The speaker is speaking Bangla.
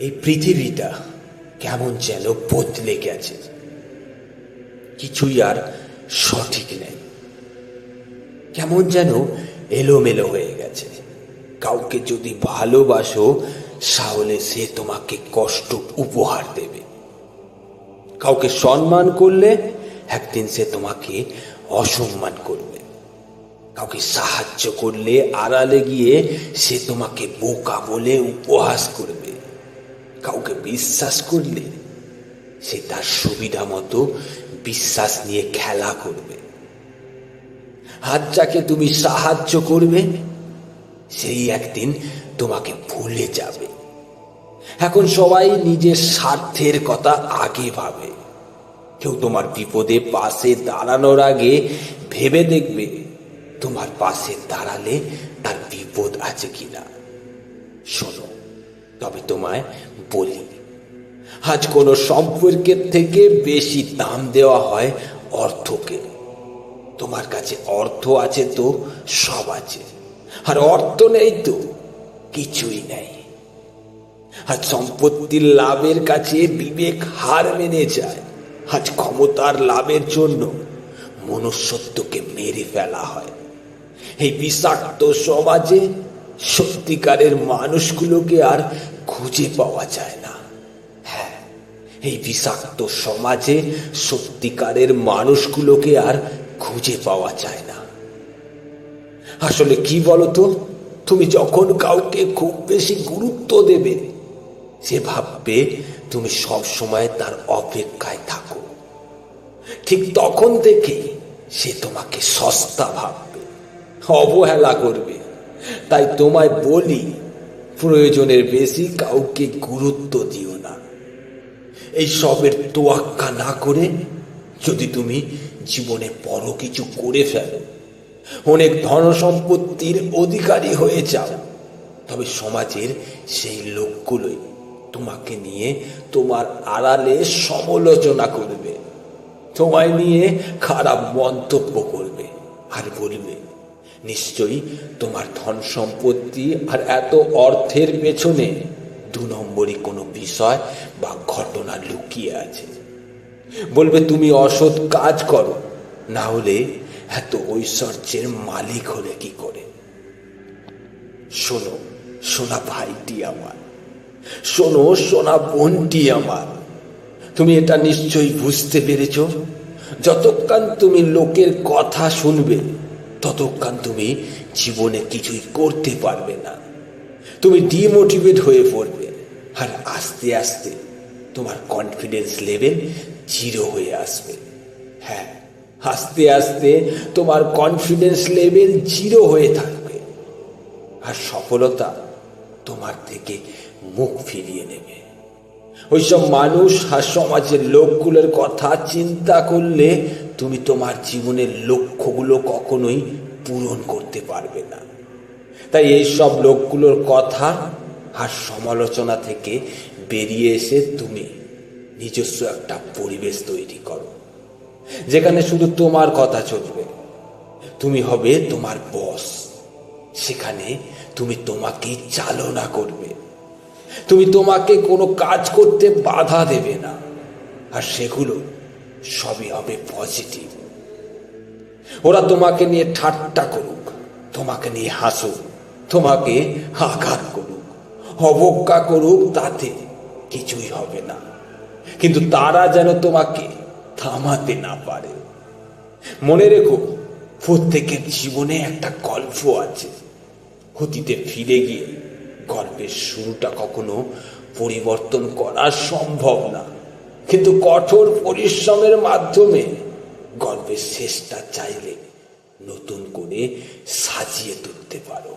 এই পৃথিবীটা কেমন যেন বদলে গেছে, কিছুই আর সঠিক নেই। কেমন যেন এলোমেলো হয়ে গেছে। কাউকে যদি ভালোবাসো তাহলে সে তোমাকে কষ্ট উপহার দেবে। কাউকে সম্মান করলে একদিন সে তোমাকে অসম্মান করবে। কাউকে সাহায্য করলে আড়ালে গিয়ে সে তোমাকে বোকা বলে উপহাস করবে। কাউকে বিশ্বাস করলে সে তার সুবিধা মতো বিশ্বাস নিয়ে খেলা করবে। আজ যাকে তুমি সাহায্য করবে সেই একদিন তোমাকে ভুলে যাবে। এখন সবাই নিজের স্বার্থের কথা আগে ভাবে। কেউ তোমার বিপদে পাশে দাঁড়ানোর আগে ভেবে দেখবে তোমার পাশে দাঁড়ালে তার বিপদ আছে কিনা। শোনো, তবে তোমায় বলি, আজ কোনো সম্পর্কের থেকে বেশি দাম দেওয়া হয় অর্থকে। তোমার কাছে অর্থ আছে তো সব আছে, আর অর্থ নেই তো কিছুই নেই। আজ সম্পত্তির লাভের কাছে বিবেক হার মেনে যায়। আজ ক্ষমতার লাভের জন্য মনুষ্যত্বকে মেরে ফেলা হয়। এই বিষাক্ত সমাজে সত্যিকারের মানুষগুলোকে আর খুঁজে পাওয়া যায় না। হ্যাঁ, এই বিষাক্ত সমাজে সত্যিকারের মানুষগুলোকে আর খুঁজে পাওয়া যায় না। আসলে কি বলতো, তুমি যখন কাউকে খুব বেশি গুরুত্ব দেবে সে ভাববে তুমি সব সময় তার অপেক্ষায় থাকো। ঠিক তখন থেকেই সে তোমাকে সস্তা ভাববে, অবহেলা করবে। তাই তোমায় বলি, প্রয়োজনের বেশি কাউকে গুরুত্ব দিও না। এই সবের তোয়াক্কা না করে যদি তুমি জীবনে বড় কিছু করে ফেলো, অনেক ধন সম্পত্তির অধিকারী হয়ে যাও, তবে সমাজের সেই লোকগুলোই তোমাকে নিয়ে তোমার আড়ালে সমালোচনা করবে, তোমায় নিয়ে খারাপ মন্তব্য করবে, আর বলবে নিশ্চয়ই তোমার ধন সম্পত্তি আর এত অর্থের পেছনে 2 নম্বরই কোনো বিষয় বা ঘটনা লুকিয়ে আছে। বলবে তুমি অসৎ কাজ করো, না হলে এত ঐশ্বর্যের মালিক হলে কি করে। শোনো সোনা ভাইটি আমার, শোনো সোনা বোনটি আমার, তুমি এটা নিশ্চয়ই বুঝতে পেরেছ। যতক্ষণ তুমি লোকের কথা শুনবে ততক্ষণ তুমি জীবনে কিছুই করতে পারবে না। তুমি ডিমোটিভেট হয়ে পড়বে, আর আস্তে আস্তে তোমার কনফিডেন্স লেভেল 0 হয়ে আসবে। হ্যাঁ, আস্তে আস্তে তোমার কনফিডেন্স লেভেল 0 হয়ে থাকবে, আর সফলতা তোমার থেকে মুখ ফিরিয়ে নেবে। ওইসব মানুষ আর সমাজের লোকগুলোর কথা চিন্তা করলে তুমি তোমার জীবনের লক্ষ্যগুলো কখনোই পূরণ করতে পারবে না। তাই এইসব লোকগুলোর কথা আর সমালোচনা থেকে বেরিয়ে এসে তুমি নিজস্ব একটা পরিবেশ তৈরি করো, যেখানে শুধু তোমার কথা চলবে। তুমি হবে তোমার বস, সেখানে তুমি তোমাকেই চালনা করবে। তুমি তোমাকে কোনো কাজ করতে বাধা দেবে না, আর সেগুলো সবই হবে পজিটিভ। ওরা তোমাকে নিয়ে ঠাট্টা করুক, তোমাকে নিয়ে হাসুক, তোমাকে আঘাত করুক, অবজ্ঞা করুক, তাতে কিছুই হবে না। কিন্তু তারা যেন তোমাকে থামাতে না পারে। মনে রেখো, প্রত্যেকের জীবনে একটা গল্প আছে। অতীতে ফিরে গিয়ে গল্পের শুরুটা কখনো পরিবর্তন করা সম্ভব না, কিন্তু কঠোর পরিশ্রমের মাধ্যমে গল্পের শেষটা চাইলে নতুন করে সাজিয়ে তুলতে পারো।